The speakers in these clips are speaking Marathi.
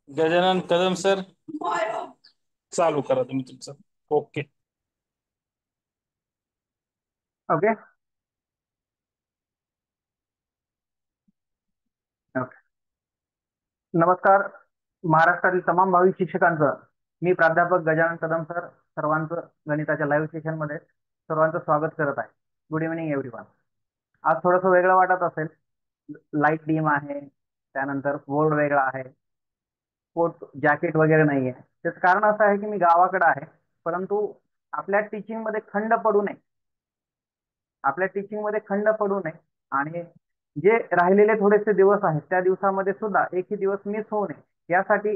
गजानन कदम सर, चालू करा तुम्ही तुमचं. ओके. ओके. ओके. नमस्कार. महाराष्ट्रातील तमाम भावी शिक्षकांचं मी प्राध्यापक गजानन कदम सर सर्वांचं गणिताच्या लाईव्ह सेशन मध्ये सर्वांचं स्वागत करत आहे. Good evening everyone. आज थोडंसं वेगळं वाटत असेल. लाईट डीम आहे, त्यानंतर बोर्ड वेगळा आहे, कोट जॅकेट वगैरे नाहीये. त्याचं कारण असं आहे की मी गावाकडे आहे, परंतु आपल्या टीचिंग मध्ये खंड पडू नये, आपल्या टीचिंग मध्ये खंड पडू नये आणि जे राहिलेले थोडेसे दिवस आहेत त्या दिवसामध्ये सुद्धा एकही दिवस मिस होऊ नये यासाठी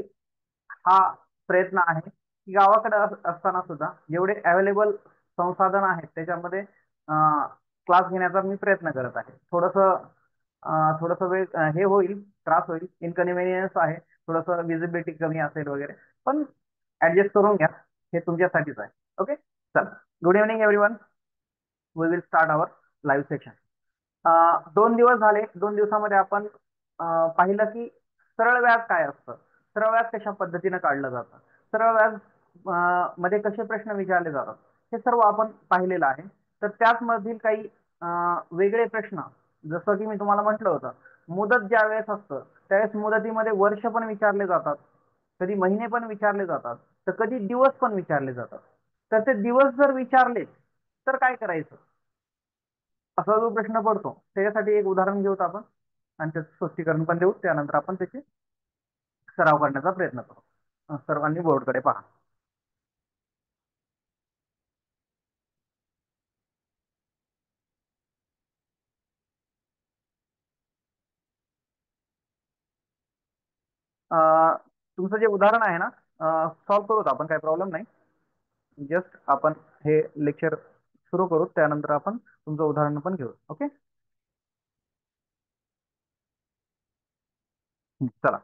हा प्रयत्न आहे की गावाकडे असताना सुद्धा जेवढे अवेलेबल संसाधन आहेत त्याच्यामध्ये क्लास घेण्याचा मी प्रयत्न करत आहे. थोडस वेळ हे होईल, त्रास होईल, इनकन्व्हिनियन्स आहे, थोडस विजिबिलिटी कमी असेल वगैरे, पण ऍडजस्ट करून घ्या, हे तुमच्यासाठीच आहे. ओके. चल, good evening everyone. We will start our live session. 2 दिवस झाले. 2 दिवसामध्ये आपण पाहिलं की सरळ व्याज काय असतं, सरळ व्याज कशा पद्धतीने काढलं जातं, सरळ व्याज मध्ये कसे प्रश्न विचारले जातात, हे सर्व आपण पाहिलेलं आहे. तर त्याच मधील काही वेगळे प्रश्न, जसं की मी तुम्हाला म्हटलं होतं, मुदत ज्या वेळेस असतं त्यावेळेस मुदतीमध्ये वर्ष पण विचारले जातात, कधी महिने पण विचारले जातात, तर कधी दिवस पण विचारले जातात. तर ते दिवस जर विचारले तर काय करायचं, असा जो प्रश्न पडतो त्याच्यासाठी एक उदाहरण घेऊत आपण आणि त्याचं स्पष्टीकरण पण देऊ. त्यानंतर आपण त्याचे सराव करण्याचा प्रयत्न करू. सर्वांनी बोर्डकडे पहा. तुमचं जे उदाहरण आहे ना, सॉल्व्ह करूत आपण, काही प्रॉब्लेम नाही. जस्ट आपण हे लेक्चर सुरू करू, त्यानंतर आपण तुमचं उदाहरण पण घेऊ. ओके. चला,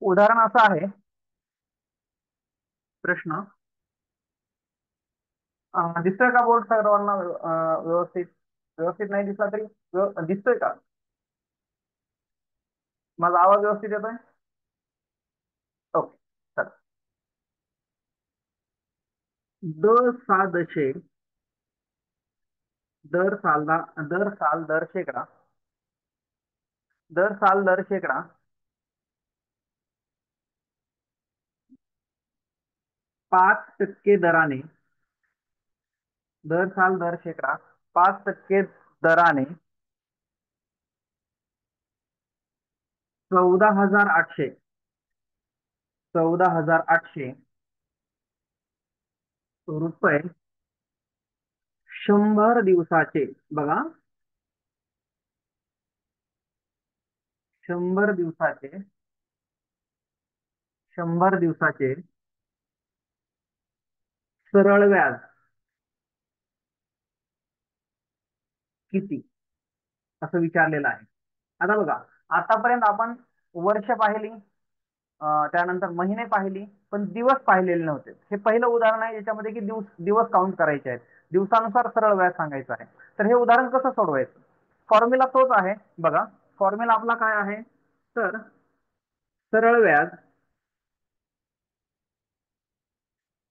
उदाहरण असं आहे. प्रश्न दिसतोय का बोर्ड सर्वांना? व्यवस्थित व्यवस्थित नाही दिसला तरी दिसतोय का? माझा आवाज व्यवस्थित येतोय? ओके. चला. द सा दशे दर साल दर शेकडा, दर साल दर शेकडा 5% दराने, दर साल दर शेकडा 5% दराने 14,800 रुपये 100 दिवसाचे, बघा, 100 दिवसाचे, 100 दिवसाचे सरळ व्याज किती, असं विचारलेलं आहे. आता बघा, आतापर्यंत आपण वर्ष पाहिली, त्यानंतर महिने पाहिली, पण दिवस पाहिलेले नव्हते. हे पहिलं उदाहरण आहे ज्याच्यामध्ये की दिवस दिवस काउंट करायचे आहेत, दिवसानुसार सरळ व्याज सांगायचं आहे. तर हे उदाहरण कसं सोडवायचं? फॉर्म्युला तोच आहे, बघा. फॉर्म्युला आपला काय आहे? तर सरळ व्याज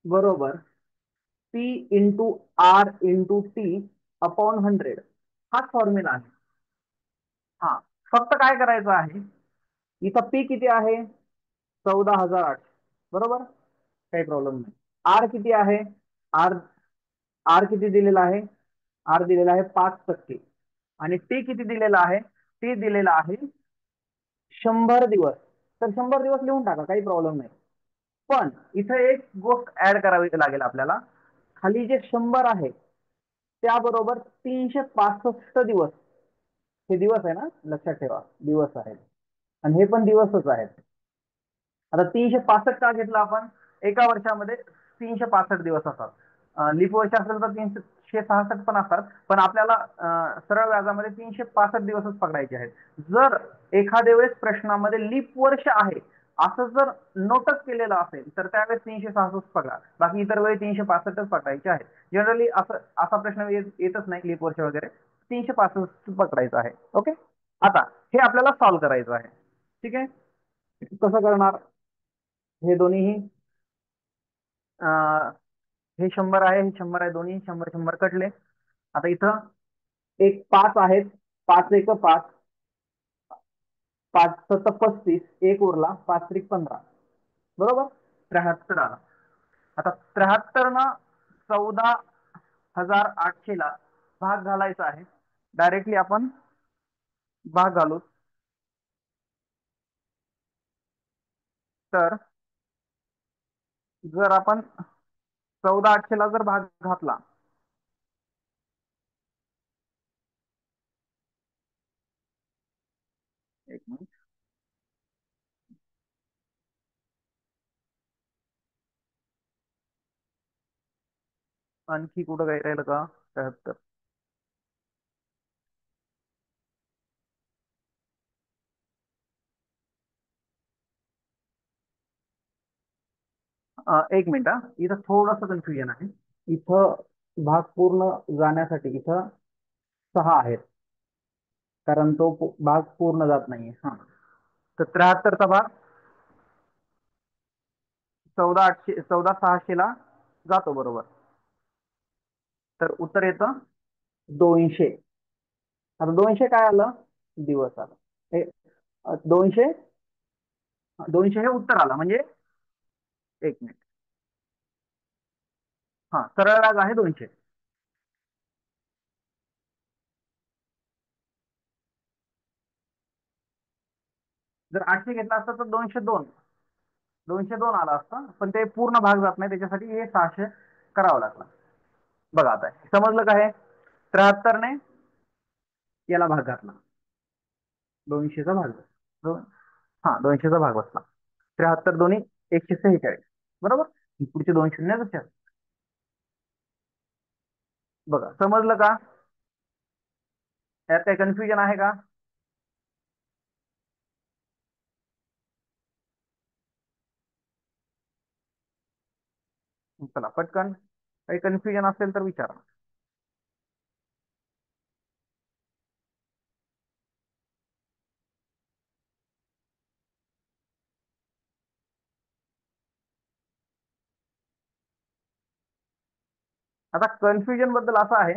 बरोबर P into R into T upon 100, हाच फॉर्म्युला आहे. हा, फक्त काय करायचं आहे, इथं पी किती आहे? 14,800, बरोबर, काही प्रॉब्लेम नाही. आर किती आहे? आर आर किती दिलेला आहे? आर दिलेला आहे 5%. आणि टी किती दिलेला आहे? टी दिलेला आहे 100 दिवस. तर 100 दिवस लिहून टाका, काही प्रॉब्लेम नाही. पण इथे एक गोष्ट ऍड करावी लागेल आपल्याला. खाली जे 100 आहे त्याबरोबर 365 दिवस, हे दिवस आहे ना, लक्षात ठेवा, दिवस आहेत आणि हे पण दिवसच आहेत. आता 365 का घेतला आपण? एका वर्षामध्ये 365 दिवस असतात. लीप वर्ष असेल तर 366 पण असतात, पण आपल्याला सरळ व्याजामध्ये 365 दिवसच पकडायचे आहेत. जर एखाद्या वेळेस प्रश्नामध्ये लीप वर्ष आहे असं जर नोटच केलेलं असेल तर त्यावेळेस 366 पकडा, बाकी इतर वेळी 365च पकडायचे आहेत. जनरली असं असा प्रश्न येतच नाही लीप वर्ष वगैरे, 365 पकडायचं आहे. ओके. आता हे आपल्याला सॉल्व्ह करायचं आहे. ठीक आहे. कसं करणार? हे दोन्हीही अं, हे 100 आहे, हे 100 आहे, दोन्ही 100 100 कटले. आता इथं एक 5 आहेत, 5 एक 5, 5 सत्त 35, एक उरला, 5 त्रिक 15, बरोबर. 73 आला. आता 73 ना 14,800 ला भाग घालायचा आहे. डायरेक्टली आपण भाग घालू. तर जर आपण 14,800 ला जर भाग घातला, एक मिनिट, आणखी कुठं काही राहिलं का? 73. एक मिनिट हा, इथं थोडस कन्फ्युजन आहे. इथं भाग पूर्ण जाण्यासाठी इथं 6 आहेत, कारण तो भाग पूर्ण जात नाहीये. हा, तर 73चा भाग 14,600 ला जातो, बरोबर. तर उत्तर येतं 200. आता 200 काय आलं? दिवस आला. हे 200, 200 हे उत्तर आलं म्हणजे. एक मिनिट, हा, सरळ व्याज आहे 200. जर 800 घेतला असता तर 202, 202 आला असता, पण ते पूर्ण भाग जात नाही, त्याच्यासाठी हे 600 करावं लागलं. बघा आता समजलं का? हे 73 ने याला भाग घातला, 200चा भाग दोन, हा 200चा भाग बसला. 73 दोन्ही 146, बरोबर. पुढचे 2 शून्य कसे? बघा, समजलं का? यात काही कन्फ्युजन आहे का? चला पटकन, काही कन्फ्युजन असेल तर विचारा. आता कन्फ्युजन बद्दल असं आहे,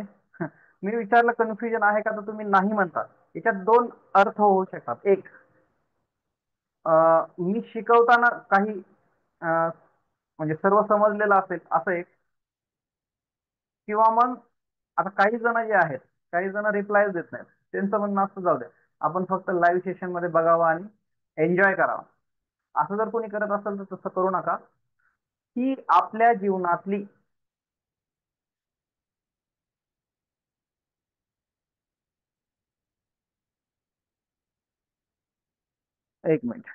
मी विचारलं कन्फ्युजन आहे का, तर तुम्ही नाही म्हणतात. याच्यात दोन अर्थ होऊ शकतात. एक, मी शिकवताना काही म्हणजे सर्व समजलेलं असेल असं एक, किंवा मग आता काही जण जे आहेत, काही जण रिप्लाय देत नाहीत, त्यांचं म्हणणं असतं जाऊ द्या, आपण फक्त लाईव्ह सेशन मध्ये बघावं आणि एन्जॉय करावा. असं जर कोणी करत असेल तर तसं करू नका. ही आपल्या जीवनातली, एक मिनिट,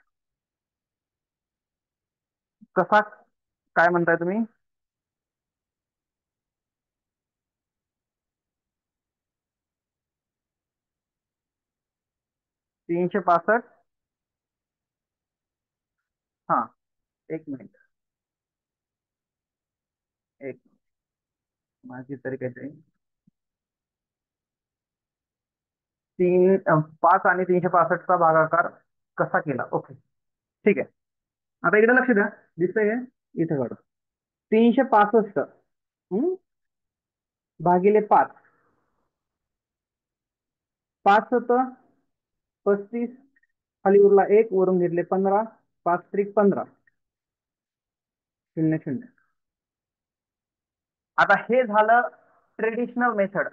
कसा, काय म्हणताय तुम्ही? 365, हा, एक मिनिट, एक, माझी तरी काहीतरी 5 आणि 365चा भागाकार कसा केला? ओके, ठीक आहे. आता इकडे लक्ष द्या, दिसतंय हे? इथे काढू. 365 भागिले 5, 5 सत 35, खाली उरला एक, वरून घेतले 15, 5 त्रिक 15, 0 0. आता हे झालं ट्रेडिशनल मेथड,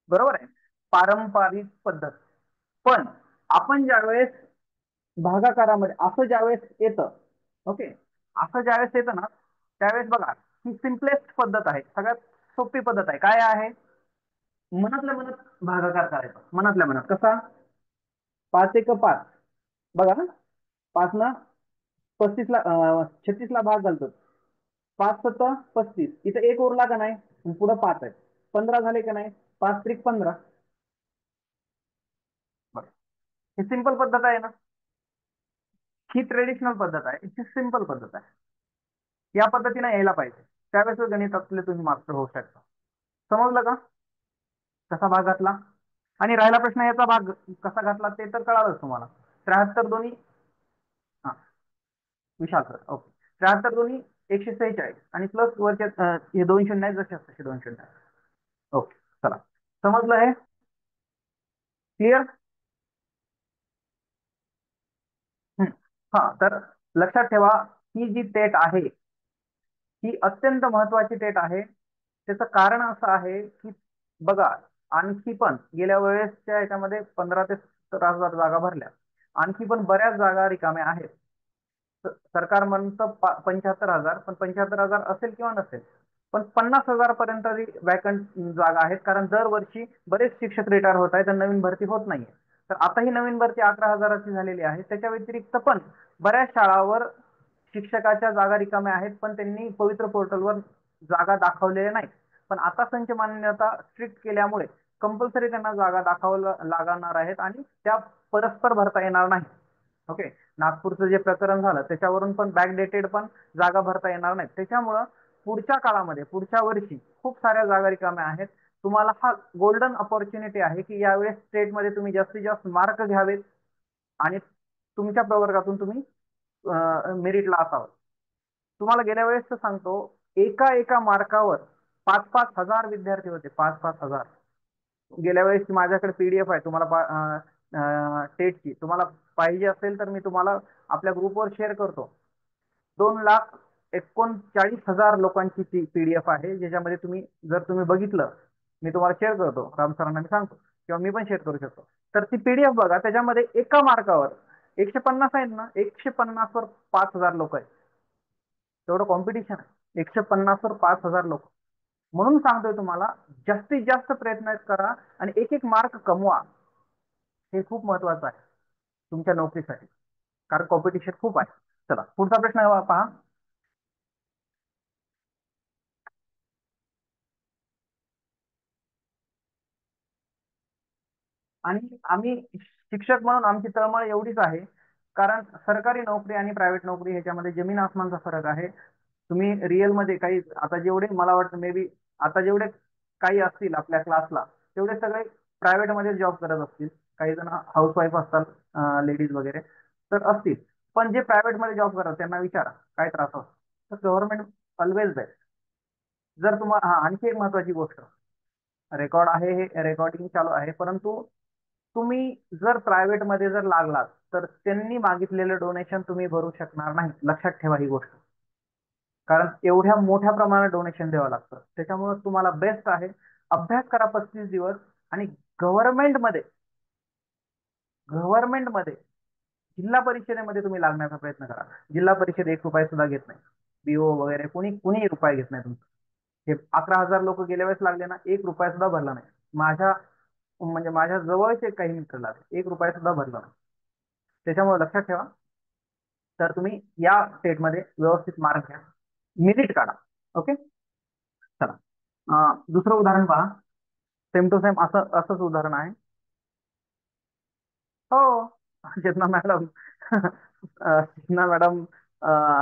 बरोबर आहे, पारंपरिक पद्धत. पण आपण ज्यावेळेस भागाकारामध्ये असं ज्यावेळेस येतं, ओके, असं ज्यावेळेस येतं ना, त्यावेळेस बघा, ही सिम्पलेस्ट पद्धत आहे, सगळ्यात सोपी पद्धत आहे. काय आहे? मनातल्या मनात भागाकार करायचा, मनातल्या मनात कसा? 5 एक 5, बघा ना, 5 ना 35 ला 36 ला भाग घालतो, 5 सत्त 35, इथं एक उरला का नाही, पुढे 5 आहे, 15 झाले का नाही, 5 त्रिक 15. बरं, ही सिंपल पद्धत आहे ना, ही ट्रेडिशनल पद्धत आहे, ही सिंपल पद्धत आहे. या पद्धतीने यायला पाहिजे, त्यावेळेस गणितातले तुम्ही मास्टर होऊ शकता. समजलं का कसा भाग घातला? आणि राहिला प्रश्न, याचा भाग कसा घातला ते तर कळालंच तुम्हाला. 73 दोन्ही, हा, विशाल सर, ओके. 73 दोन्ही 146 आणि प्लस वरचे हे 2 शून्य आहेत, जसे तसे 2 शून्य आहेत. ओके, चला, समजलं हे? क्लिअर? हा, तर लक्षात ठेवा, ही जी टेट आहे ही अत्यंत महत्वाची टेट आहे. त्याचं कारण असं आहे की बघा, आणखी पण गेल्या वेळेसच्या याच्यामध्ये 15 ते 17 हजार जागा भरल्या, आणखी पण बऱ्याच जागा रिकाम्या आहेत. सरकार म्हणतं 75,000, पण 75,000 असेल किंवा नसेल, पण 50,000 पर्यंत वॅकंट जागा आहेत, कारण दरवर्षी बरेच शिक्षक रिटायर होत आहेत आणि नवीन भरती होत नाहीये. तर आता ही नवीन भरती 11,000ची झालेली आहे. त्याच्या व्यतिरिक्त पण बऱ्याच शाळावर शिक्षकाच्या जागा रिकाम्या आहेत, पण त्यांनी पवित्र पोर्टलवर जागा दाखवलेल्या नाहीत. पण आता संच मान्यता स्ट्रिक्ट केल्यामुळे कंपल्सरी त्यांना जागा दाखवायला लागणार आहेत आणि त्या परस्पर भरता येणार नाही. ओके, नागपूरचं जे प्रकरण झालं त्याच्यावरून पण बॅकडेटेड पण जागा भरता येणार नाहीत. त्याच्यामुळं पुढच्या काळामध्ये, पुढच्या वर्षी खूप साऱ्या जागा रिकाम्या आहेत. तुम्हाला हा गोल्डन अपॉर्च्युनिटी आहे की यावेळेस स्टेटमध्ये तुम्ही जास्तीत जास्त मार्क घ्यावेत आणि तुमच्या प्रवर्गातून तुम्ही मेरिटला असावं. तुम्हाला गेल्या वेळेस सांगतो, एका एका मार्कावर 5,000 विद्यार्थी होते, 5,000. गेल्या वेळेस माझ्याकडे पीडीएफ आहे, तुम्हाला टेटची तुम्हाला पाहिजे असेल तर मी तुम्हाला आपल्या ग्रुपवर शेअर करतो. 2,39,000 लोकांची ती पीडीएफ आहे, ज्याच्यामध्ये जर तुम्ही बघितलं, मी तुम्हाला शेअर करतो, राम सरांना मी सांगतो किंवा मी पण शेअर करू शकतो. तर ती पीडीएफ बघा, त्याच्यामध्ये एका मार्कावर 150 आहेत ना, 150 वर 5,000 लोक आहेत. तेवढं कॉम्पिटिशन आहे, 150 वर 5,000 लोक. म्हणून सांगतोय तुम्हाला, जास्तीत जास्त प्रयत्न करा आणि एक एक मार्क कमवा. हे खूप महत्वाचं आहे तुमच्या नोकरीसाठी, कारण कॉम्पिटिशन खूप आहे. चला, पुढचा प्रश्न पहा. आणि आम्ही शिक्षक म्हणून आमची तळमळ एवढीच आहे, कारण सरकारी नोकरी आणि प्रायव्हेट नोकरी ह्याच्यामध्ये जमीन आसमानचा फरक आहे. तुम्ही रिअल मध्ये काही, आता जेवढे मला वाटतं मे बी आता जेवढे काही असतील आपल्या क्लासला, तेवढे सगळे प्रायव्हेट मध्ये जॉब करत असतील. काही जण हाऊसवाईफ असतात, लेडीज वगैरे तर असतील. पण जे प्रायव्हेट मध्ये जॉब करतात त्यांना विचारा काय त्रास होतो. तर गव्हर्नमेंट ऑलवेज बेस्ट. जर तुम्हाला, हा, आणखी एक महत्वाची गोष्ट, रेकॉर्ड आहे, हे रेकॉर्डिंग चालू आहे, परंतु तुम्ही जर प्रायव्हेट मध्ये जर लागलात तर त्यांनी मागितलेलं डोनेशन तुम्ही भरू शकणार नाही. लक्षात ठेवा ही गोष्ट, कारण एवढ्या मोठ्या प्रमाणात डोनेशन द्यावं लागतं. त्याच्यामुळे तुम्हाला बेस्ट आहे, अभ्यास करा 35 दिवस आणि गव्हर्नमेंटमध्ये गव्हर्नमेंटमध्ये जिल्हा परिषदेमध्ये तुम्ही लागण्याचा प्रयत्न करा. जिल्हा परिषद 1 रुपया सुद्धा घेत नाही. बीओ वगैरे कुणी रुपये घेत नाही तुमचं. हे 11,000 लोक गेल्या वेळेस लागले ना, 1 रुपया सुद्धा भरला नाही. माझ्या म्हणजे माझ्या जवळचे काही मित्र लागले, 1 रुपया सुद्धा भरला नाही. त्याच्यामुळे लक्षात ठेवा, तर तुम्ही या स्टेटमध्ये व्यवस्थित मार्क घ्या, मेरिट काढा. ओके, चला, दुसरं उदाहरण पहा. सेम टू सेम असं असंच उदाहरण आहे. हो, चेतना मॅडम. चेतना मॅडम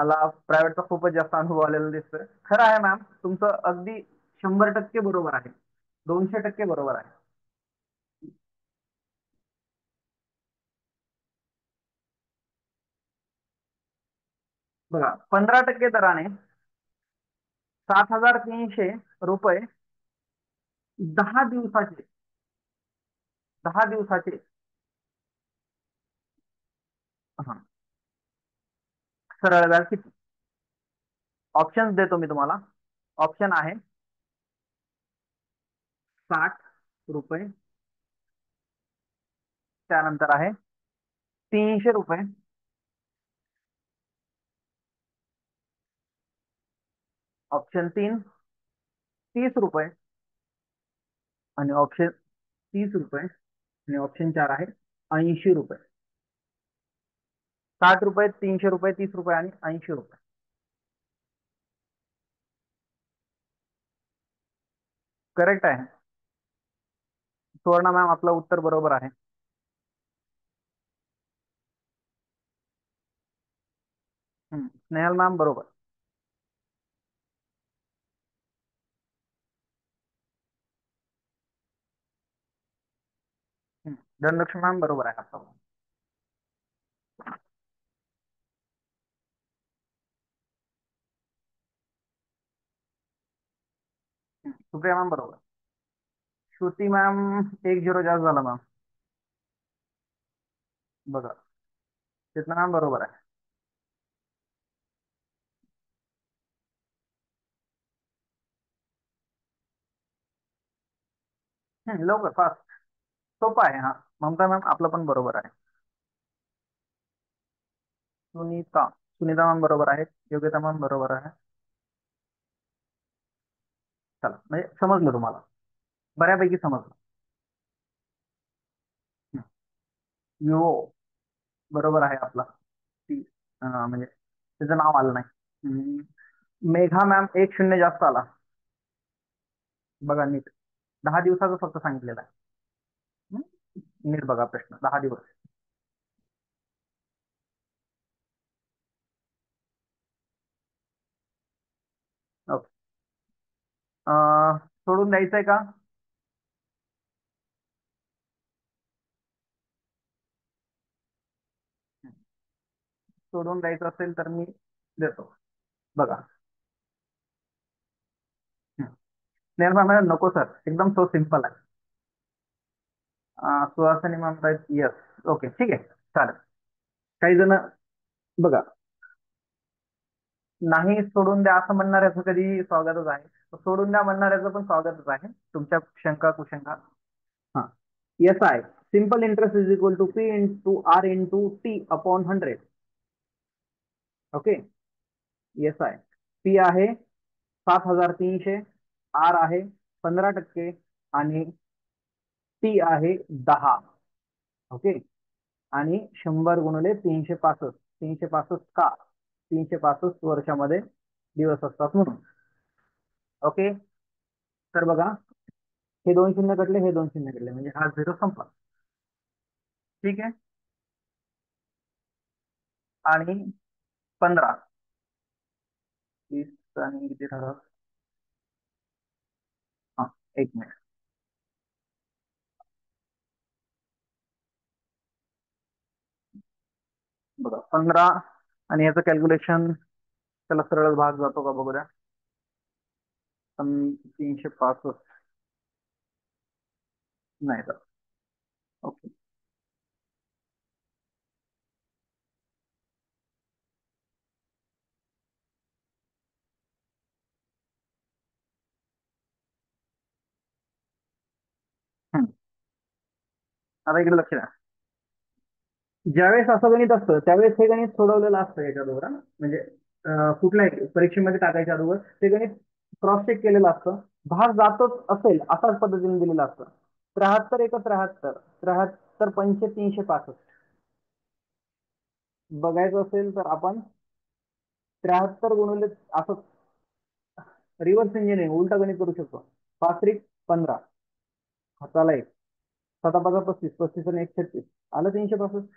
ला प्रायव्हेटचा खूपच जास्त अनुभव आलेला दिसतोय. खरं आहे मॅम, तुमचं अगदी 100% बरोबर आहे, 200% बरोबर आहे. बघा, 15% दराने 7,300 रुपये 10 दिवसाचे, 10 दिवसाचे. हा, सरळ व्याज किती? ऑप्शन देतो मी तुम्हाला. ऑप्शन आहे 60 रुपये, त्यानंतर आहे 300 रुपये, ऑप्शन 3 30 रुपये, आणि ऑप्शन 30 रुपये, आणि ऑप्शन 4 आहे 80 रुपये. 60 रुपये, 300 रुपये, 30 रुपये आणि 80 रुपये. करेक्ट आहे सुवर्णा मॅम, आपलं उत्तर बरोबर आहे. स्नेहल मॅम बरोबर. धनलक्ष्मी मॅम बरोबर आहे आपलं. सुप्रिया मॅम बरोबर. श्रुती मॅम 1-0 जास्त झाला मॅम. बघा, चेतना मॅम बरोबर आहे. लवकर फास्ट. सोपा आहे हा. ममता मॅम आपलं पण बरोबर आहे. सुनीता सुनीता मॅम बरोबर आहे. योग्यता मॅम बरोबर आहे. चला, म्हणजे समजलं तुम्हाला, बऱ्यापैकी समजलं. युओ बरोबर आहे आपला. म्हणजे त्याचं नाव आलं नाही. हम्म, मेघा मॅम 1-0 जास्त आला. बघा नीट, 10 दिवसाचं फक्त सांगितलेलं आहे. हम्म, नीट बघा प्रश्न, 10 दिवस. ओके. सोडून द्यायचंय का? सोडून द्यायचं असेल तर मी देतो. बघा. निर्मला मॅडम नको सर, एकदम सो सिंपल आहे. Suhasini ma'am right, yes. Okay, ठीक आहे, चालेल. काही जण बघा, नाही सोडून द्या असं म्हणणाऱ्याचं कधी स्वागतच आहे, सोडून द्या म्हणणाऱ्याचं पण स्वागतच आहे. तुमच्या शंका कुशंका. हा. S I simple interest is equal to P into R into T upon 100. Okay. S I P आहे 7,300, आर आहे 15% आणि टी आहे 10. ओके. आणि 100 गुणिले 365. 365 का? 365 वर्षामध्ये दिवस असतात म्हणून. ओके. तर बघा, हे 2 शून्य कटले, हे 2 शून्य कटले, म्हणजे हा 0 संपला. ठीक आहे. आणि 15, 30 आणि किती ठरव. हा, 1 मिनिट. बघा 15 आणि याचं कॅल्क्युलेशन, त्याला सरळ भाग जातो का बघू द्या. 365 नाही तर. ओके. आता इकडे लक्ष द्या. ज्यावेळेस असं गणित असतं त्यावेळेस हे गणित सोडवलेलं असतं याच्या अगोदर म्हणजे कुठल्याही परीक्षेमध्ये टाकायच्या अगोदर ते गणित क्रॉस चेक केलेलं असतं. भाग जातच असेल असाच पद्धतीने दिलेलं असतं. 73 एक 73, 73 पंचे 365. बघायचं असेल तर आपण 73 गुणिले असं रिव्हर्स इंजिनिअरिंग उलटा गणित करू शकतो. 5 त्रिक 15, हाताला 1, 7 5 35, 35 आणि 1 36, आलं 365.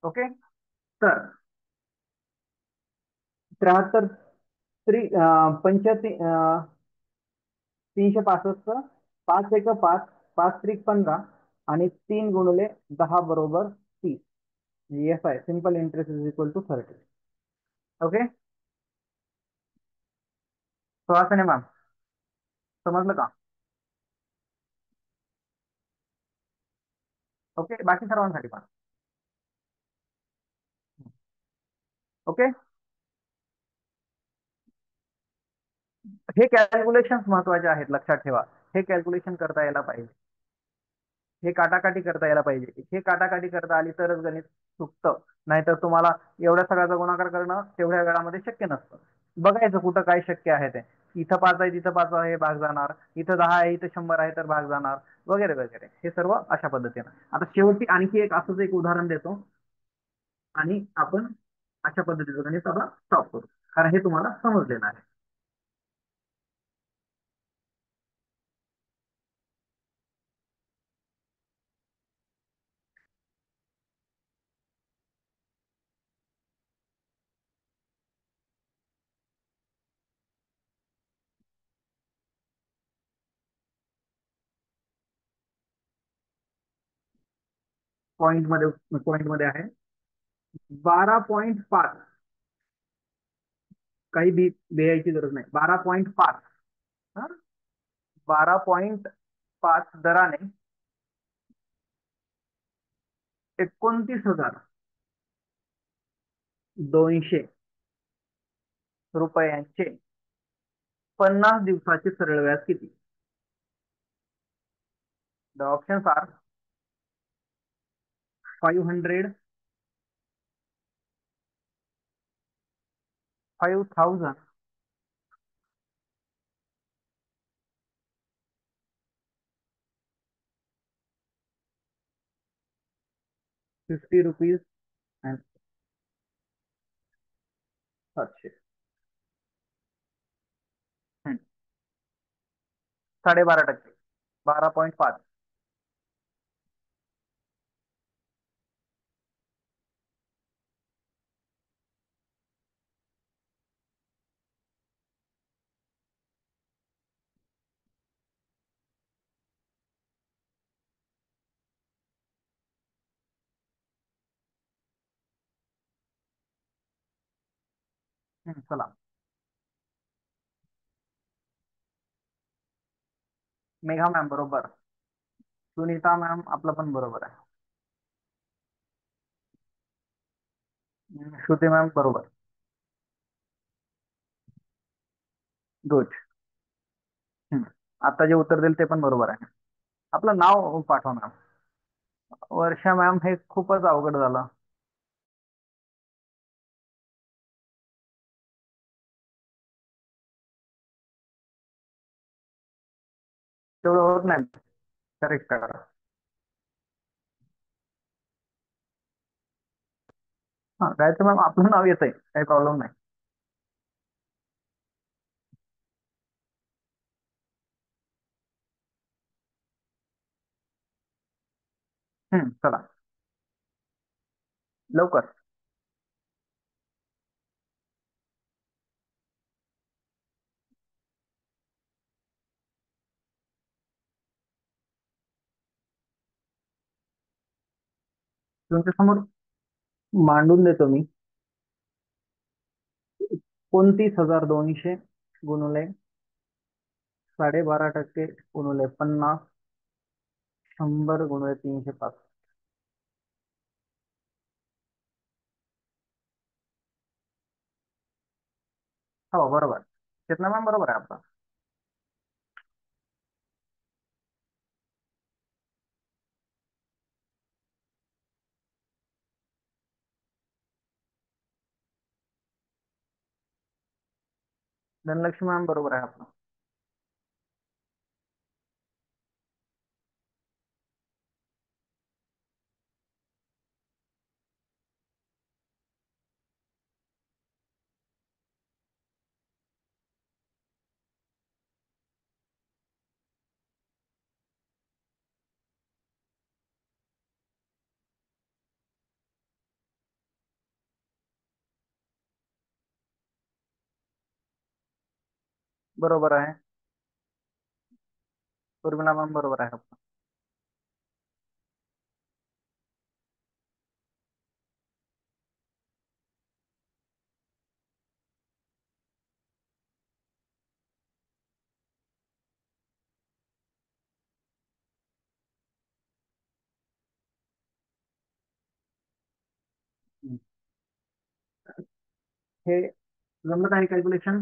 ओके. तर 73 पंच्याहत्तर 365, 5 1 5, 5 त्रिक 15 आणि 3 गुणिले 10 बरोबर 30. येस आहे simple interest is equal to 30. Okay. Suhasini ma'am समजलं का? ओके, बाकी सर्वांसाठी पण. ओके. हे कॅल्क्युलेशन महत्वाचे आहेत, लक्षात ठेवा. हे कॅल्क्युलेशन करता यायला पाहिजे. हे काटाकाटी करता यायला पाहिजे. हे काटाकाटी करता आली तरच गणित चुकतं. नाहीतर तुम्हाला एवढ्या सगळ्याचा गुणाकार करणं तेवढ्या वेळामध्ये शक्य नसतं. बघायचं कुठं काय शक्य आहे ते. इथं 5 आहे तिथं 5 आहे भाग जाणार, इथं 10 आहे इथं 100 आहे तर भाग जाणार, वगैरे वगैरे. हे सर्व अशा पद्धतीनं. आता शेवटी आणखी एक असंच एक उदाहरण देतो आणि आपण अशा पद्धतीचं गणित आता स्टॉप करू, कारण हे तुम्हाला समजलेलं आहे. पॉइंट मध्ये आहे 12.5. काही बी द्यायची गरज नाही. 12.5 हा, 12.5 दराने 29,200 रुपयांचे 50 दिवसाचे सरळ व्याज किती? The options are 500, 5,000, 50 rupees and 700. 12.5%. 12.5. चला, मेघा मॅम बरोबर, सुनीता मॅम आपलं पण बरोबर आहे. श्रुती मॅम बरोबर. गुड. आता जे उत्तर दिलं ते पण बरोबर आहे. आपलं नाव पाठवा मॅम. वर्षा मॅम, हे खूपच अवघड झालं. तेवढं होत नाही. करेक्ट करा. हा, गायत्री मॅम आपलं नाव येत आहे, काही प्रॉब्लेम नाही. चला लवकर. तुमच्या समोर मांडून देतो मी. 29,200 गुणुले 12.5% गुणुले 50, 100 गुणुले 305. हो बरोबर. कितना मॅम बरोबर आहे आपला. धनलक्ष्मी मॅम बरोबर आहे आपला. बरोबर आहे. उर्मिला मॅम बरोबर आहे आपला. हम्म. हे जमलं आहे कॅल्क्युलेशन.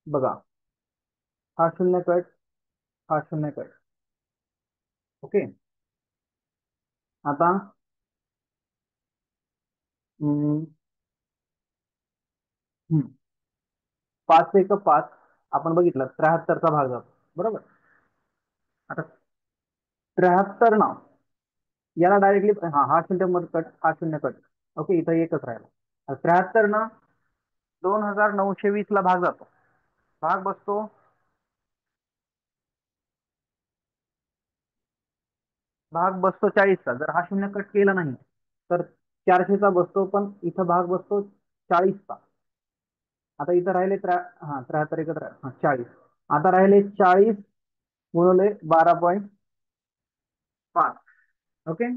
बघा, हा शून्य कट, हा शून्य कट. ओके. आता हम्म, हम्म, 5 एक 5 आपण बघितलं 73चा भाग जातो बरोबर. आता 73 ना याला डायरेक्टली, हा हा शून्य मध्ये कट, हा शून्य कट. ओके, इथं एकच राहिला. 73 ना 2,920 ला भाग जातो. भाग बसतो भाग बसतो 40चा. जर हा शून्य कट केला नाही तर 400चा बसतो, पण इथं भाग बसतो 40चा. आता इथं राहिले हा 73 एकत्र, हा 40. आता राहिले 40 गुणिले 12.5. ओके,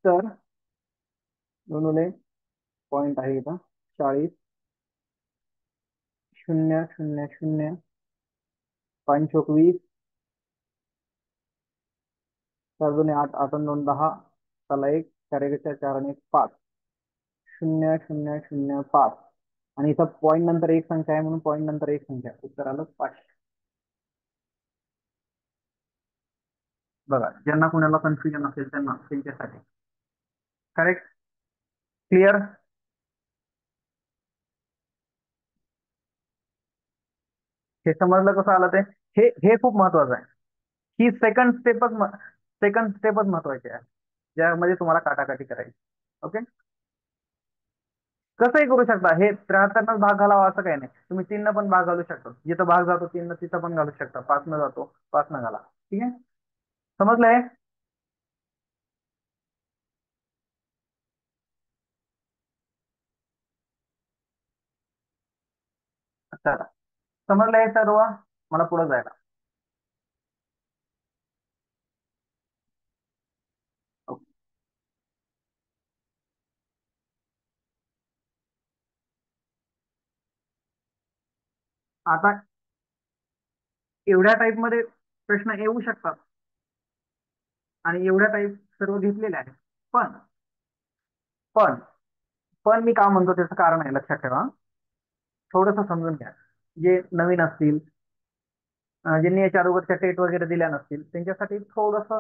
तर गुणिले पॉईंट आहे इथं 40, 0 0 0, 5 चोक 20, 4 2 8, 8 2 10, चला 1, 4 1 4 4 आणि 1 5, 0 0 0 5. आणि इथं पॉईंट नंतर एक संख्या आहे म्हणून पॉईंट नंतर एक संख्या, उत्तर आलं 500. बघा, ज्यांना कुणाला कन्फ्युजन असेल त्यांना त्यांच्यासाठी. Correct, clear. हे समजलं कसं आलं ते. हे खूप महत्वाचं आहे. ही सेकंड स्टेपच महत्वाची आहे, ज्यामध्ये तुम्हाला काटाकाटी करायची. ओके, कसंही करू शकता. हे 73 भाग घालावा असं काही नाही. तुम्ही 3 पण भाग घालू शकता. जिथं भाग जातो 3 तिथं पण घालू शकता. 5 जातो 5 घाला. ठीक आहे, समजलंय. चला, समजलंय सर्व. मला पुढे जायला. ओके. आता एवढ्या टाईप मध्ये प्रश्न येऊ शकतात आणि एवढ्या टाईप सर्व घेतलेले आहेत. पण पण पण मी का म्हणतो त्याचं कारण आहे, लक्षात ठेवा. थोडंसं समजून घ्या. जे नवीन असतील, ज्यांनी याच्या अगोदरच्या टेट वगैरे दिल्या नसतील, त्यांच्यासाठी थोडस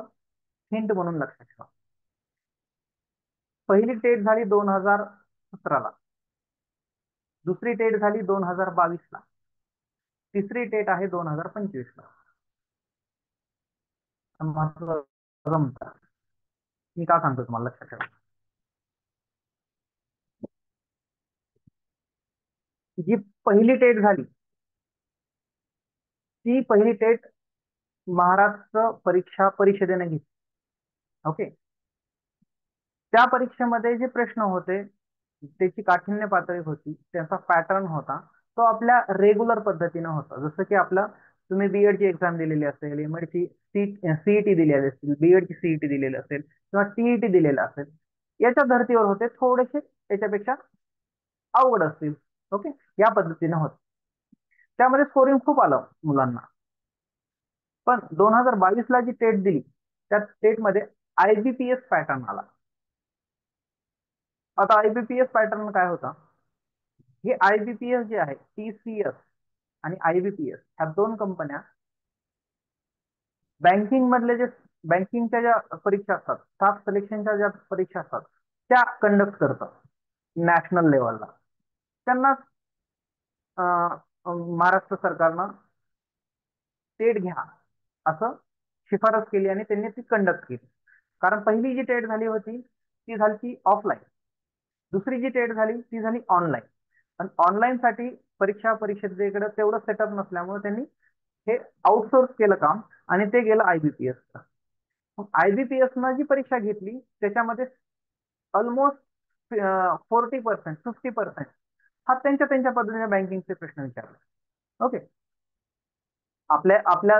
हिंट म्हणून लक्षात ठेवा. पहिली टेट झाली 2017ला, दुसरी टेट झाली 2022ला, तिसरी टेट आहे 2025ला. जमतं. मी का सांगतो तुम्हाला, लक्षात ठेवा. जी पहिली टेट झाली, ती पहिली टेट महाराष्ट्र परीक्षा परिषदेने घेतली. ओके, त्या परीक्षेमध्ये जे प्रश्न होते, त्याची काठिण्य पातळी होती, त्याचा पॅटर्न होता, तो आपल्या रेग्युलर पद्धतीनं होता. जसं की आपलं, तुम्ही बीएड ची एक्झाम दिलेली असेल, एमएड ची सीईटी दिलेली असेल, बीएड ची सीईटी दिलेली असेल किंवा टीईटी दिलेलं असेल, याच्या धर्तीवर होते. थोडेसे याच्यापेक्षा अवघड असतील. ओके, या पद्धतीनं होत. त्यामध्ये स्कोरिंग खूप आलं मुलांना. पण 2022ला जी टेट दिली, त्या टेटमध्ये आयबीपीएस पॅटर्न आला. आता आयबीपीएस पॅटर्न काय होता? हे आयबीपीएस जे आहे, टीसीएस आणि आयबीपीएस, ह्या दोन कंपन्या बँकिंग मधले जे बँकिंगच्या ज्या परीक्षा असतात, स्टाफ सिलेक्शनच्या ज्या परीक्षा असतात, त्या कंडक्ट करतात नॅशनल लेवलला. त्यांना महाराष्ट्र सरकारनं टेट घ्या असं शिफारस केली आणि त्यांनी ती कंडक्ट केली. कारण पहिली जी टेट झाली होती ती झाली ती ऑफलाईन, दुसरी जी टेट झाली ती झाली ऑनलाईन. आणि ऑनलाईन साठी परीक्षा परिषदेकडे तेवढं सेटअप नसल्यामुळे त्यांनी हे आउटसोर्स केलं काम आणि ते गेलं आयबीपीएस. आयबीपीएस न जी परीक्षा घेतली त्याच्यामध्ये ऑलमोस्ट 40%, 50% हा त्यांच्या त्यांच्या पद्धतीने बँकिंगचे प्रश्न विचारले. ओके, आपल्या आपल्या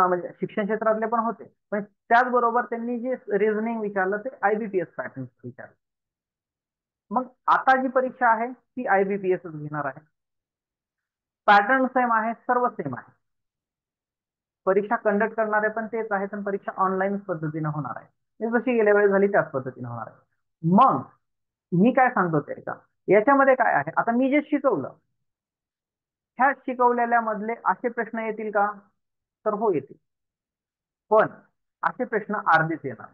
म्हणजे शिक्षण क्षेत्रातले पण होते, पण त्याचबरोबर त्यांनी जे रिझनिंग विचारलं ते आयबीपीएस पॅटर्न विचारलं. मग आता जी परीक्षा आहे ती आयबीपीएस घेणार आहे. पॅटर्न सेम आहे, सर्व सेम आहे. परीक्षा कंडक्ट करणारे पण तेच आहेत आणि परीक्षा ऑनलाईन पद्धतीने होणार आहे. जशी गेल्या वेळेस झाली त्याच पद्धतीने होणार आहे. मग मी काय सांगतो ते का, याच्यामध्ये काय आहे, आता मी जे शिकवलं, ह्या शिकवलेल्या मधले असे प्रश्न येतील का? तर हो, येतील. पण असे प्रश्न अर्धेच येणार.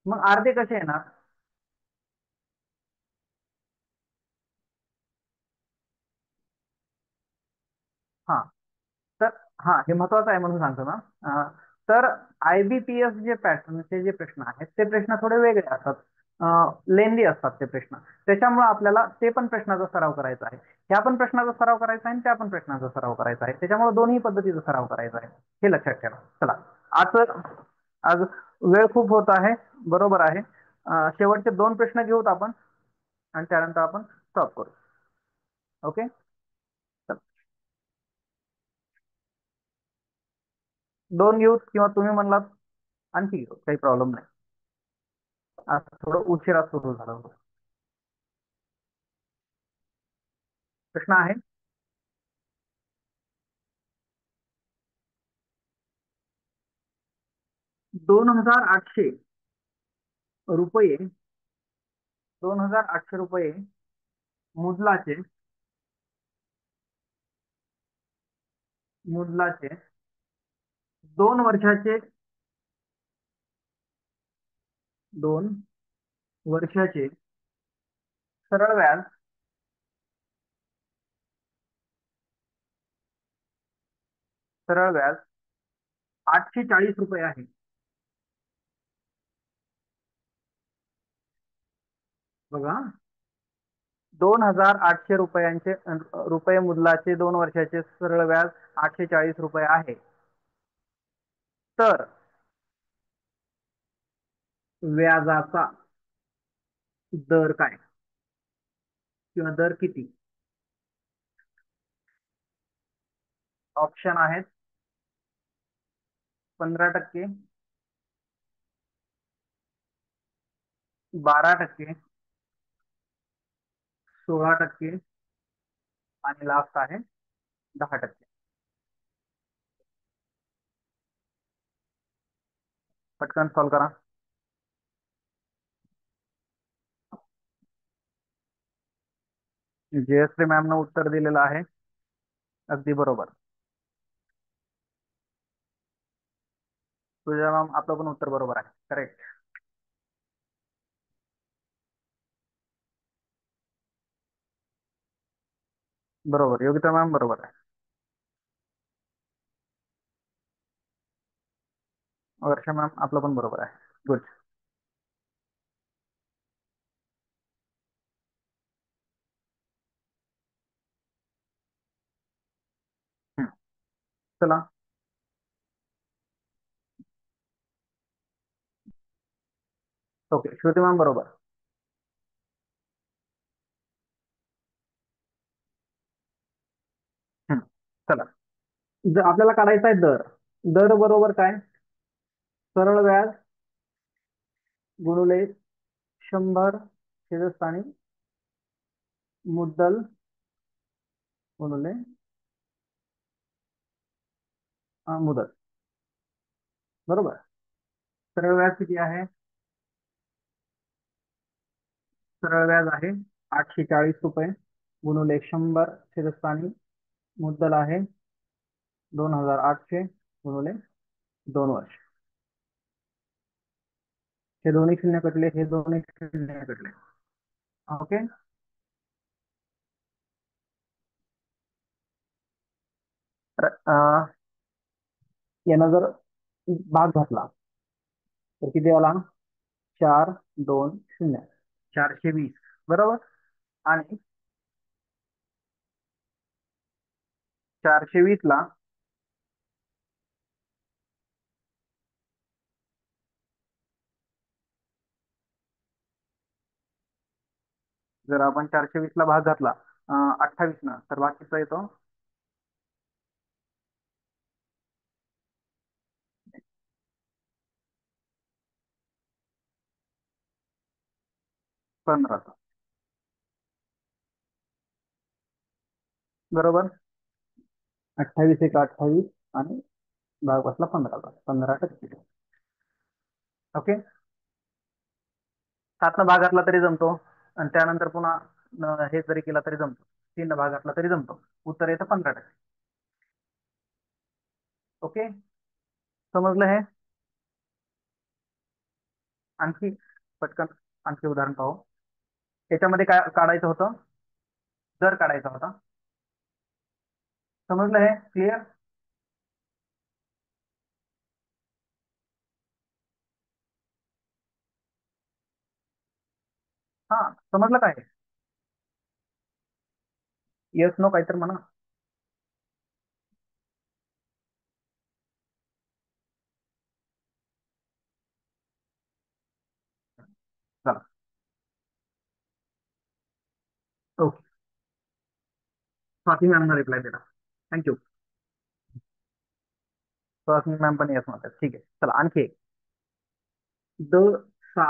मग अर्धे कसे येणार? हा, तर हा, हे महत्वाचं आहे म्हणून सांगतो ना. तर आयबीपीएस जे पॅटर्नचे जे प्रश्न आहेत ते प्रश्न थोडे वेगळे असतात, लेंदी असतात ते प्रश्न. त्याच्यामुळे आपल्याला ते पण प्रश्नाचा सराव करायचा आहे, ह्या पण प्रश्नाचा सराव करायचा आहे आणि त्या पण प्रश्नाचा सराव करायचा आहे. त्याच्यामुळे दोन्ही पद्धतीचा सराव करायचा आहे, हे लक्षात ठेवा. चला, आज आज वेळ खूप होत आहे, बरोबर आहे. शेवटचे 2 प्रश्न घेऊत आपण आणि त्यानंतर आपण स्टॉप करू. ओके, 2 घेऊ किंवा तुम्ही म्हणलात आणखी घेऊ, काही प्रॉब्लेम नाही. आज थोडं उशिरा सुरू झालं होतं. प्रश्न आहे 2,800 रुपये, 2,800 रुपये मुद्दलाचे, मुद्दलाचे 2 वर्षाचे, 2 वर्षाचे सरळ व्याज, सरळ व्याज 840 रुपये आहे. बघा, 2,800 रुपयांचे रुपये मुद्दलाचे 2 वर्षाचे सरळ व्याज 840 रुपये आहे. तर व्याजाचा दर काय किंवा दर किती? ऑप्शन आहेत 15%, 12%, 16% आणि लास्ट आहे 10%. पटकन सॉल्व करा. जयश्री मॅम न उत्तर दिलेलं आहे अगदी बरोबर. तुझ्या मॅम आपलं पण उत्तर बरोबर आहे, करेक्ट. बरोबर, योगिता मॅम बरोबर आहे. वर्षा मॅम आपलं पण बरोबर आहे. गुड. चला, ओके, श्रुती मॅम बरोबर. हम्म. चला, जर आपल्याला काढायचा आहे दर, दर बरोबर काय? सरळ व्याज गुणुले 100 छेदस्थानी मुद्दल गुणुले मुदत. बरोबर. सरळ व्याज किती आहे? सरळ व्याज आहे 840 रुपये गुणुले 100 छेदस्थानी मुद्दल आहे 2,800 गुणुले 2 वर्ष. हे दोन्ही शून्य कटले, हे दोन्ही शून्य कटले. ओके. तर यानं जर भाग घातला तर किती आला? 420, 420. बरोबर. आणि 420 ला जर आपण 420 ला भाग घातला 28 न, तर भाग किती येतो? 15. बरोबर. 28 एक 28 आणि भाग बसला 15चा, 15%. ओके. 7 भाग घातला तरी जमतो आणि त्यानंतर पुन्हा हे जरी केला तरी जमतो. 3 भाग घातला तरी जमतो. उत्तर येतं 15%. ओके, समजलं हे? आणखी पटकन आणखी उदाहरण पाहू. याच्यामध्ये काय काढायचं होतं? दर काढायचा होता. समजलं हे? क्लिअर? हा, समजलं काय? येस नो काहीतरी म्हणा. चला, ओके. स्वाती मॅमने रिप्लाय दिला, थँक्यू. स्वाती मॅम पण येस म्हणतात, ठीक आहे. चला, आणखी एक. द सा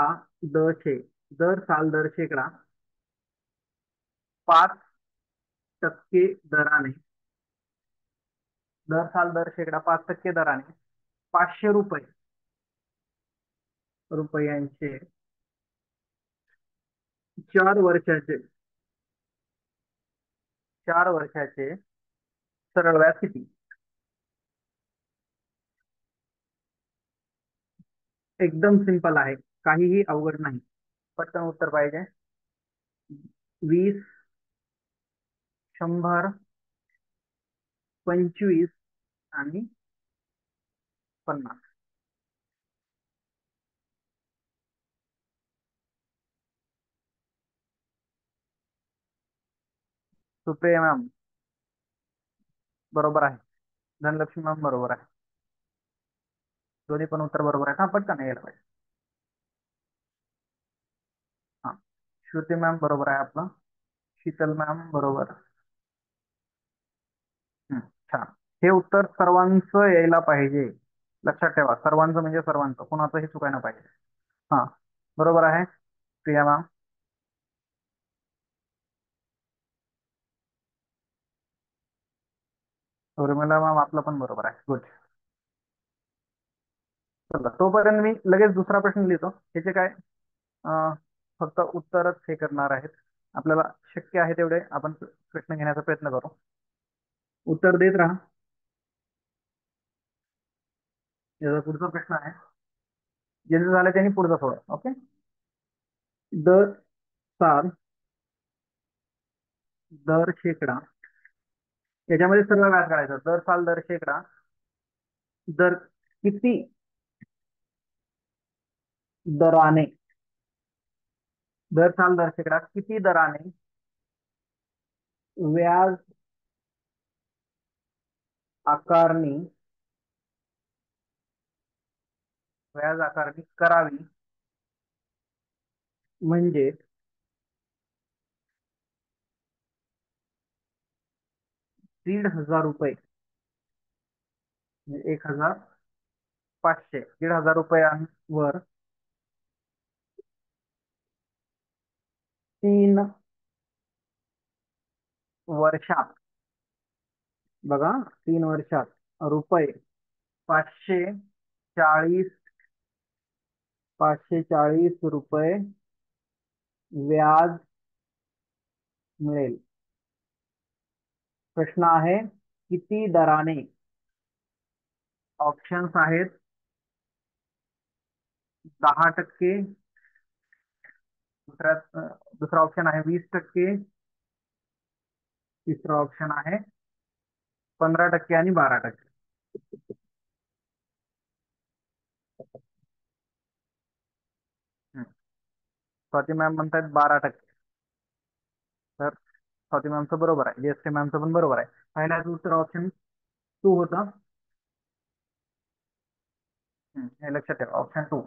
द छे, दर साल दर शेकडा 5 टक्के दराने, दर साल दर शेकडा 5% दराने 500 रुपयांचे 4 वर्षाचे, 4 वर्षाचे सरळ व्याज किती? एकदम सिंपल आहे, काहीही अवघड नाही. पटकन उत्तर पाहिजे. 20, 100, 25 आणि 50. सुप्रिया मॅम बरोबर आहे. धनलक्ष्मी मॅम बरोबर आहे. दोन्ही पण उत्तर बरोबर आहे. हा पटकन यायला पाहिजे. हा, श्रुती मॅम बरोबर आहे आपला. शीतल मॅम बरोबर. हम्म, छान. हे उत्तर सर्वांचं यायला पाहिजे. लक्षात ठेवा, सर्वांचं म्हणजे सर्वांचं, कोणाचंही चुकायला पाहिजे. हा, बरोबर आहे प्रिया मॅम. उर्मिला मॅम आपलं पण बरोबर आहे. गुड. चला, तोपर्यंत मी लगेच दुसरा प्रश्न लिहितो. त्याचे काय अं, फक्त उत्तरच हे करणार आहेत. आपल्याला शक्य आहे तेवढे आपण प्रश्न घेण्याचा प्रयत्न करू. उत्तर देत राहा. याचा पुढचा प्रश्न आहे, ज्यांचं झालं त्यांनी पुढचा सोडा. ओके. दर साल दर शेकडा, याच्यामध्ये सर्व व्याज काढायचं. दर साल दर शेकडा, दर किती दराने, दर साल दर शेकडा किती दराने व्याज आकारणी, व्याज आकारणी करावी, म्हणजे 1,500 रुपये, म्हणजे 1,500, 1,500 रुपयांवर 3 वर्षात, बघा 3 वर्षात रुपये 540, 540 रुपये व्याज मिळेल. प्रश्न आहे किती दराने. ऑप्शन्स आहेत 10%, दुसरा ऑप्शन आहे 20%, तिसरा ऑप्शन आहे 15% आणि 12%. स्वाती मॅम म्हणतात 12%. तर स्वाती मॅमचं बरोबर आहे. जयश्री मॅमचं पण बरोबर आहे. पहिल्याचं उत्तर ऑप्शन 2 होतं. हे लक्षात ठेवा, ऑप्शन 2.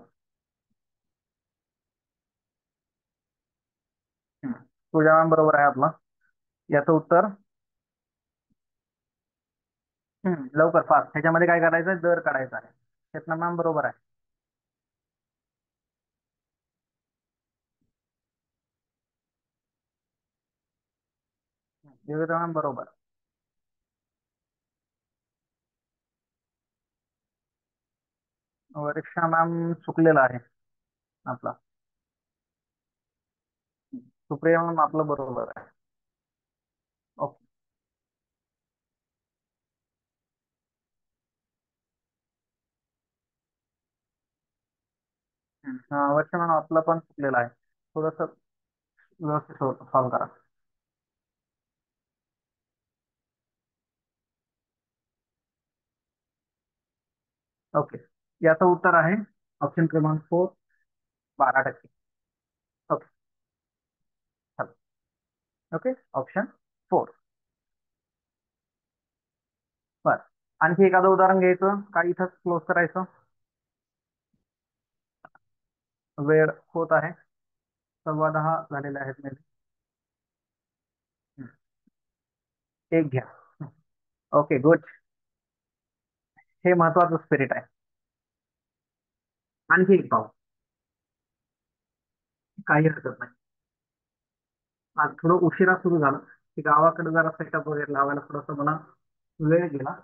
पूजा मॅम बरोबर आहे आपला. याचं उत्तर लवकर फास्ट, ह्याच्यामध्ये काय करायचं, दर काढायचा आहे. चेतना मॅम बरोबर आहे. योगिता मॅम बरोबर. रिक्षा मॅम चुकलेला आहे आपला. सुप्रिया मॅम आपलं बरोबर आहे. ओके. वर्ष मॅम आपलं पण चुकलेलं आहे. थोडस व्यवस्थित सॉल्व करा. ओके, याचं उत्तर आहे ऑप्शन क्रमांक 4, 12%. ओके. चला. Okay, option 4. बर, आणखी एखादं उदाहरण घ्यायचं का इथंच क्लोज करायचं? वेळ होत आहे, 10:15 झालेले आहेत मे. एक घ्या. Okay, good. हे महत्वाचं स्पिरिट आहे. आणखी एक पाहू, काही हरकत नाही. आज थोडं उशिरा सुरू झालं, की गावाकडे जरा सेटअप वगैरे लावायला थोडासा मला वेळ गेला.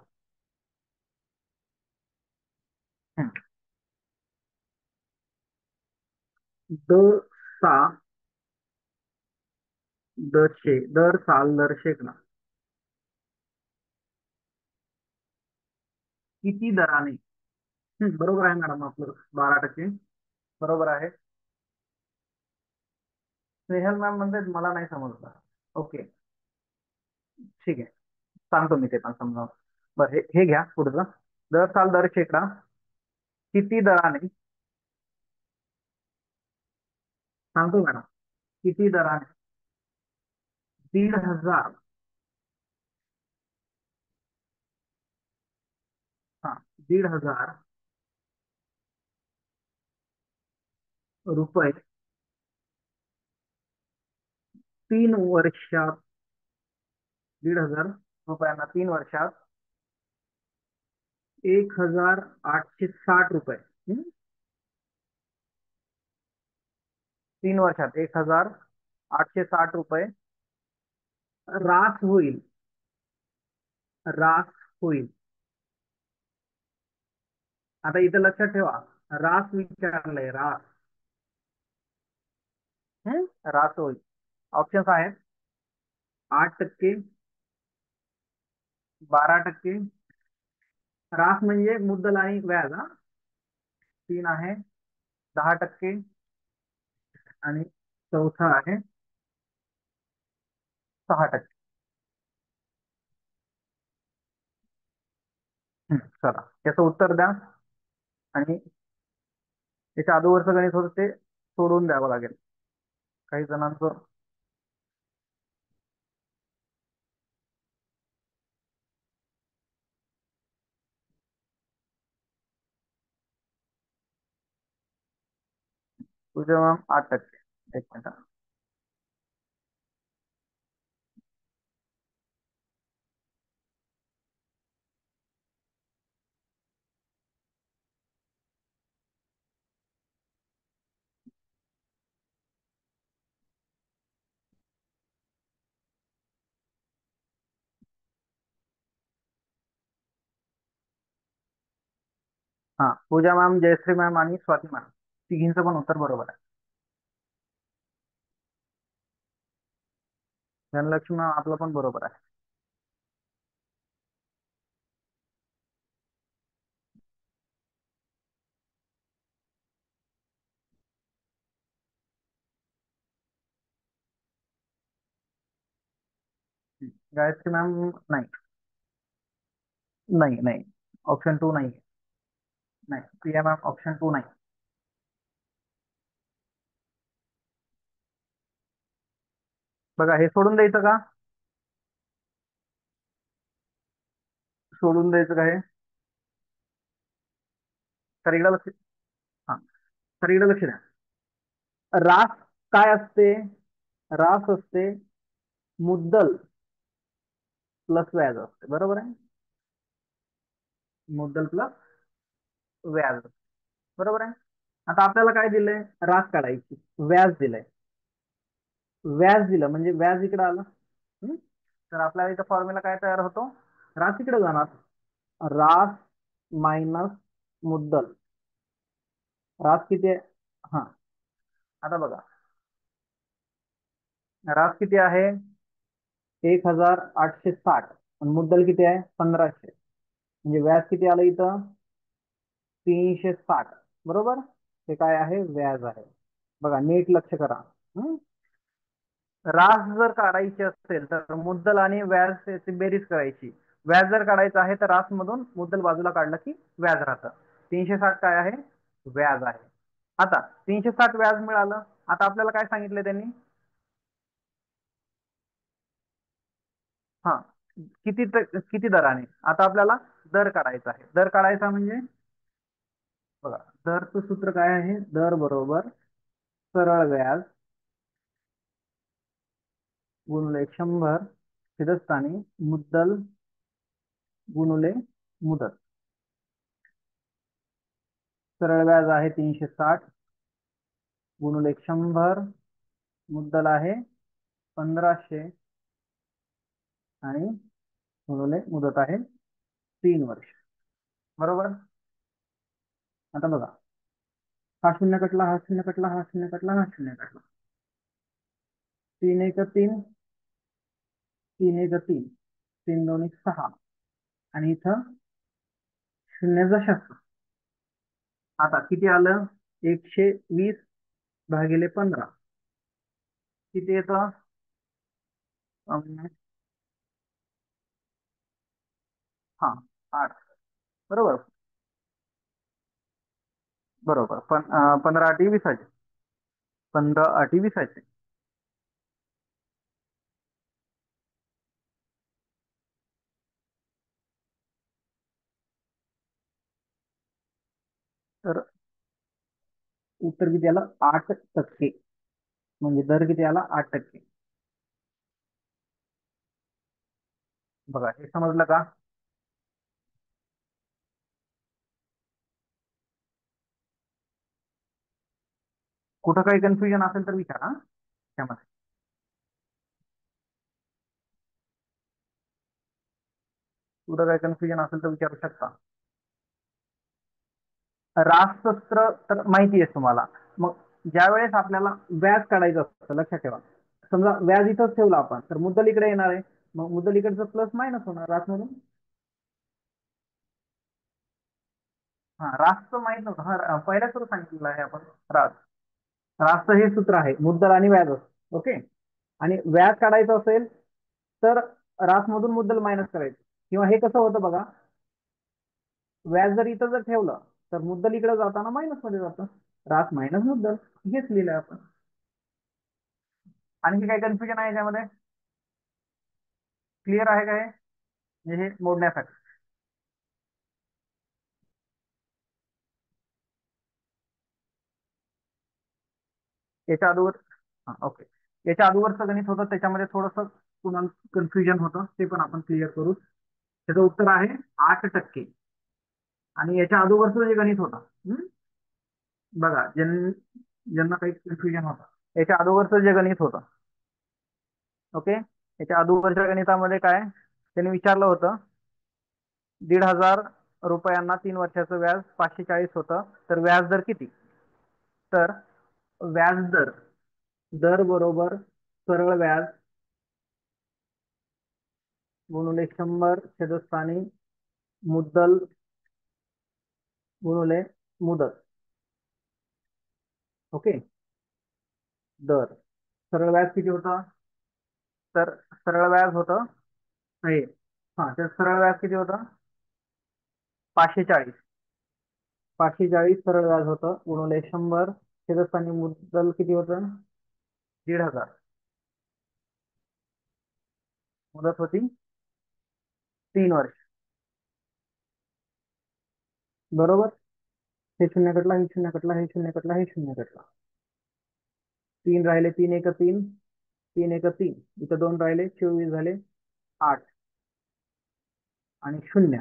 हम्म. द सा दरशे दर साल दर शेकडा किती दराने. बरोबर आहे मॅडम आपलं 12%. बरोबर आहे. स्नेहल मॅम म्हणतात मला नाही समजलं. ओके, ठीक आहे, सांगतो मी ते पण समजावून. बरं, हे घ्या पुढचं. दर साल दर शेकडा किती दराने. सांगतो मॅडम, किती दराने. 1,500. हा, 1,500 रुपये 3 वर्षात. 1,500 रुपयांना 3 वर्षात 1,860 रुपये. 3 वर्षात 1,860 रुपये रास होईल. रास होईल. आता इथं लक्षात ठेवा, रास विचारलंय, रास. रास होईल. ऑप्शन्स आहेत 8%, 12%. रास म्हणजे मुद्दल आणि व्याज. हा, 3 आहे, 10%, आणि चौथा आहे 6%. चला याचं उत्तर द्या, आणि त्याच्या अगोदरचं गणित होतं ते सोडून द्यावं लागेल काही जणांचं. तुझं मॅम 8%. एक मिनिट. हा, पूजा मॅम, जयश्री मॅम आणि स्वाती मॅम, तिघींचं पण उत्तर बरोबर आहे. धनलक्ष्मी मॅम आपलं पण बरोबर आहे. गायत्री मॅम नाही. नाही नाही, ऑप्शन 2 नाही. नाही, प्रिया मॅम ऑप्शन 2 नाही. बघा, हे सोडून द्यायचं का. सोडून द्यायचं का हे. तर इकडे लक्ष. हा, तर इकडे लक्ष द्या. रास काय असते. रास असते मुद्दल प्लस व्याज असते. बरोबर आहे. मुद्दल प्लस व्याज. बरोबर आहे. आता आपल्याला काय दिलंय, रास काढायची. व्याज दिलंय. व्याज दिलं म्हणजे व्याज इकडे आलं. हम्म? तर आपल्याला इथं फॉर्म्युला काय तयार होतो. रास इकडे जाणार. रास मायनस मुद्दल. रास किती आहे. हा, आता बघा, रास किती आहे 1,860, आणि मुद्दल किती आहे 1,500. म्हणजे व्याज किती आलं इथं 360. बरोबर. ते काय आहे, व्याज आहे. बघा नीट लक्ष करा. हम्म? रास जर काढायची असेल तर मुद्दल आणि व्याज याची बेरीज करायची. व्याज जर काढायचं आहे तर रास मधून मुद्दल बाजूला काढलं की व्याज राहतं. 360 काय आहे, व्याज आहे. आता 360 व्याज मिळालं. आता आपल्याला काय सांगितलं त्यांनी. हा, किती दराने. आता आपल्याला दर काढायचा आहे. दर काढायचा म्हणजे बघा, दरचं सूत्र काय आहे. दर बरोबर सरळ व्याज गुणिले 100 शिरस्थानी मुद्दल गुणिले मुदत. सरळ व्याज आहे 360 गुणिले 100, मुद्दल आहे 1,500, आणि गुणिले मुदत आहे 3 वर्ष. बरोबर. आता बघा, हा शून्य कटला, हा शून्य कटला, हा शून्य कटला, हा शून्य कटला. 3 1 3, 3 1 3, 3 2 6, आणि इथं शून्य दशक. आता किती आलं? 120 भागिले 15 किती येतं? हा, 8. बरोबर. बरोबर. पण 15 8 20. 15 8 20. तर उत्तर किती आलं? 8%. म्हणजे दर किती आला? 8%. बघा, हे समजलं का? कुठं काही कन्फ्युजन असेल तर विचारा त्यामध्ये. कुठं काही कन्फ्युजन असेल तर विचारू शकता. रासशस्त्र तर माहिती आहे तुम्हाला. मग ज्या वेळेस आपल्याला व्याज काढायचं असतं, लक्षात ठेवा, समजा व्याज इथंच ठेवलं आपण, तर मुद्दल इकडे येणार आहे. मग मुद्दल इकडचं प्लस मायनस होणार रासमधून. हा, रासचं माहित नव्हतं. हा, पहिल्या सुरू सांगितलेलं आहे आपण. रास रासचं हे सूत्र आहे, मुद्दल आणि व्याज. ओके. आणि व्याज काढायचं असेल तर रासमधून मुद्दल मायनस करायचं. किंवा हे कसं होतं बघा, व्याज जर इथं जर ठेवलं तर मुद्दल इकडे जाताना मायनस मध्ये जातं. रास मायनस मुद्दल, हेच लिहिलंय आपण. आणखी काही कन्फ्युजन आहे याच्यामध्ये? क्लिअर आहे काय? म्हणजे हे मोडण्यासाठी. याच्या अगोदर, हा, ओके. याच्या अगोदरचं गणित होतं, त्याच्यामध्ये थोडस पुन्हा कन्फ्युजन होतं, ते पण आपण क्लिअर करू. त्याचं उत्तर आहे 8%. आणि याच्या अगोदरचं जे गणित होतं, बघा, ज्यांना काही कन्फ्युजन होतं, याच्या अगोदरचं जे गणित होतं, ओके, याच्या अगोदरच्या गणितामध्ये काय त्यांनी विचारलं होतं, 1,500 रुपयांना 3 वर्षाचं व्याज 540 होतं, तर व्याज दर किती? तर व्याज दर, दर बरोबर सरळ व्याज गुणिले 100 छेदस्थानी मुद्दल गुणिले मुदत. ओके. दर, सरळ व्याज किती होतं? तर सरळ व्याज होतं हे, हा, तर सरळ व्याज किती होतं? 540. 540 सरळ व्याज होतं गुणिले 100 छेदस्थानी मुद्दल किती होतं? 1,500. मुदत होती 3 वर्ष. बरोबर. हे शून्य कटला, हे शून्य कटला, हे शून्य कटला, हे शून्य कटला. 3 राहिले, 3 1 3, 3 1 3, इथं 2 राहिले, 24 झाले 8 आणि 0.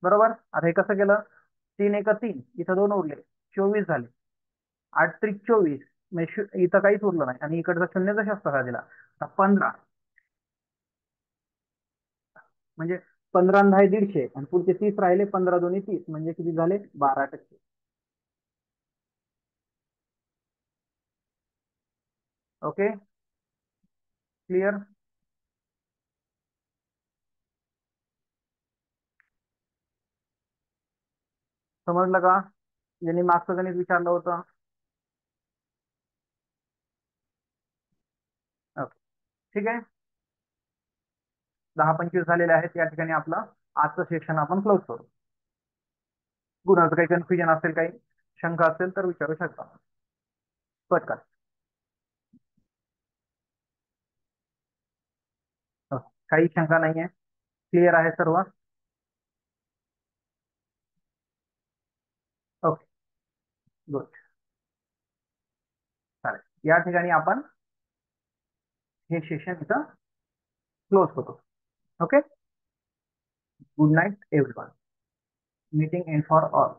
बरोबर. आता हे कसं केलं? 3 1 3, इथं 2 उरले, 24 झाले. 8 त्रिक 24, म्हणजे इथं काहीच उरलं नाही, आणि इकडचा शून्यचा शास्त्र दिला. 15, म्हणजे 15 आणि 10 150, आणि पुढचे 30 राहिले, 15 2 30, म्हणजे किती झाले? 12%. ओके. क्लिअर. समजलं का? ज्यांनी मागचं गणित विचारलं होतं. ओके. ठीक आहे. 10 25 झालेले आहेत. या ठिकाणी आपलं आजचं सेक्शन आपण क्लोज करू. कुणाचं काही कन्फ्युजन असेल, काही शंका असेल तर विचारू शकता पटकन. काही शंका नाहीये, क्लिअर आहे सर्व. Okay, good. चालेल, या ठिकाणी आपण हे सेशन इथं क्लोज करू. Okay. Good night everyone. Meeting end for all.